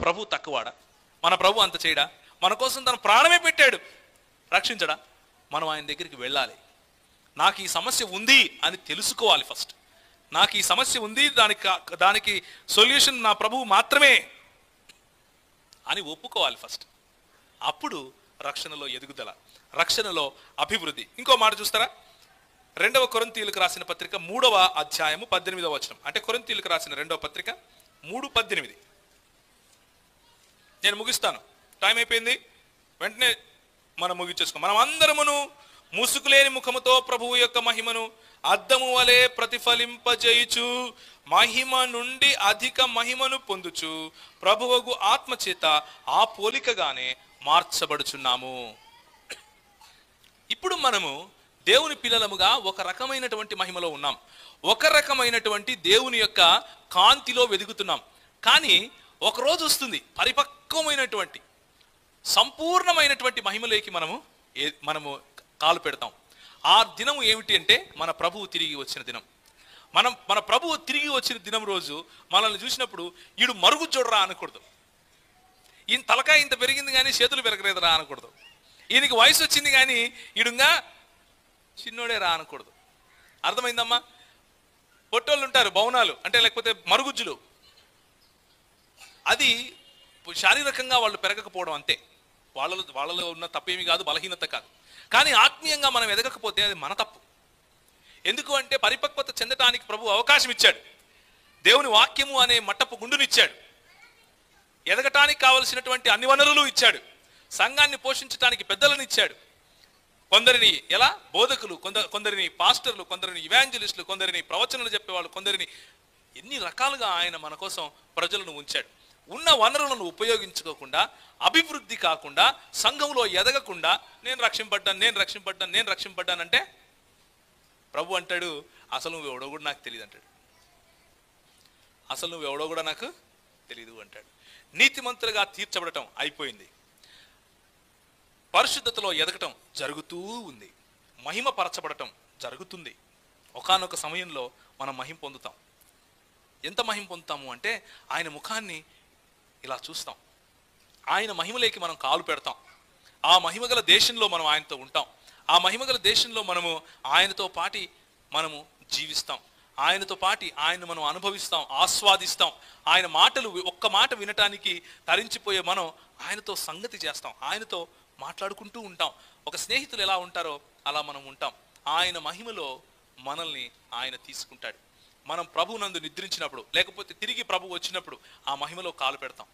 ప్రభు తక్కువాడా? మన ప్రభు అంత చేయడా? మన కోసం తన ప్రాణమే పెట్టాడు, రక్షించడా? మనం ఆయన దగ్గరికి వెళ్ళాలి. నాకు ఈ సమస్య ఉంది అని తెలుసుకోవాలి ఫస్ట్. నాకు ఈ సమస్య ఉంది, దానికి సొల్యూషన్ నా ప్రభువు మాత్రమే అని ఒప్పుకోవాలి ఫస్ట్. అప్పుడు రక్షణలో ఎదుగుదల, రక్షణలో అభివృద్ధి. ఇంకో మాట చూస్తారా? 2వ కొరింథీయులకు రాసిన పత్రిక 3వ అధ్యాయము 18వ వచనం. అంటే కొరింథీయులకు రాసిన 2వ పత్రిక 3:18. నేను ముగిస్తాను, టైం అయిపోయింది, వెంటనే మనం ముగించేసుకో. మనం అందరమును ముసుగులేని ముఖముతో ప్రభువు యొక్క మహిమను అద్దము వలె ప్రతిఫలింపజేయుచు మహిమ నుండి అధిక మహిమను పొందుచు ప్రభువుకు ఆత్మచేత ఆ పోలికగానే మార్చబడుచున్నాము. ఇప్పుడు మనము దేవుని పిల్లలముగా ఒక రకమైనటువంటి మహిమలో ఉన్నాం, ఒక రకమైనటువంటి దేవుని యొక్క కాంతిలో వెదుగుతున్నాం. కానీ ఒకరోజు వస్తుంది పరిపక్వమైనటువంటి సంపూర్ణమైనటువంటి మహిమలోకి మనము కాలు పెడతాం. ఆ దినము ఏమిటి అంటే మన ప్రభువు తిరిగి వచ్చిన దినం. మన ప్రభువు తిరిగి వచ్చిన దినం రోజు మనల్ని చూసినప్పుడు ఈడు మరుగు చూడరా అనకూడదు, ఈయన తలకాయ ఇంత పెరిగింది కానీ చేతులు పెరగలేదురా అనకూడదు, ఈయనకి వయసు వచ్చింది కానీ ఈడుగా చిన్నోడే రా అనకూడదు. అర్థమైందమ్మా? పొట్టోళ్ళు ఉంటారు భవనాలు అంటే, లేకపోతే మరుగుజ్జులు, అది శారీరకంగా వాళ్ళు పెరగకపోవడం అంతే. వాళ్ళలో ఉన్న తప్పేమీ కాదు, బలహీనత కాదు. కానీ ఆత్మీయంగా మనం ఎదగకపోతే అది మన తప్పు. ఎందుకు అంటే పరిపక్వత చెందటానికి ప్రభు అవకాశం ఇచ్చాడు, దేవుని వాక్యము అనే మట్టపు గుండునిచ్చాడు, ఎదగటానికి కావలసినటువంటి అన్ని వనరులు ఇచ్చాడు, సంఘాన్ని పోషించడానికి పెద్దలను ఇచ్చాడు. కొందరిని ఎలా బోధకులు, కొందరిని పాస్టర్లు, కొందరిని ఇవాంజలిస్టులు, కొందరిని ప్రవచనలు చెప్పేవాళ్ళు, కొందరిని ఎన్ని రకాలుగా ఆయన మన కోసం ప్రజలను ఉంచాడు. ఉన్న వనరులను ఉపయోగించుకోకుండా, అభివృద్ధి కాకుండా, సంఘంలో ఎదగకుండా నేను రక్షింపడ్డానంటే ప్రభు అంటాడు, అసలు నువ్వు ఎవడో కూడా నాకు తెలియదు అంటాడు. అసలు నువ్వు ఎవడో కూడా నాకు తెలియదు అంటాడు. నీతిమంతులుగా తీర్చబడటం అయిపోయింది, పరిశుద్ధతలో ఎదగటం జరుగుతూ ఉంది, మహిమ పరచబడటం జరుగుతుంది. ఒకానొక సమయంలో మనం మహిమ పొందుతాం. ఎంత మహిమ పొందుతాము అంటే ఆయన ముఖాన్ని ఇలా చూస్తాం, ఆయన మహిమలోకి మనం కాలు పెడతాం. ఆ మహిమగల దేశంలో మనం ఆయనతో ఉంటాం, ఆ మహిమగల దేశంలో మనము ఆయనతో పాటి మనము జీవిస్తాం, ఆయనతో పాటి ఆయన మనం అనుభవిస్తాం, ఆస్వాదిస్తాం. ఆయన మాటలు ఒక్క మాట వినటానికి తరించిపోయే మనం ఆయనతో సంగతి చేస్తాం, ఆయనతో మాట్లాడుకుంటూ ఉంటాం. ఒక స్నేహితులు ఎలా ఉంటారో అలా మనం ఉంటాం. ఆయన మహిమలో మనల్ని ఆయన తీసుకుంటాడు. మనం ప్రభువునందు నిద్రించినప్పుడు, లేకపోతే తిరిగి ప్రభు వచ్చినప్పుడు ఆ మహిమలో కాలు పెడతాం.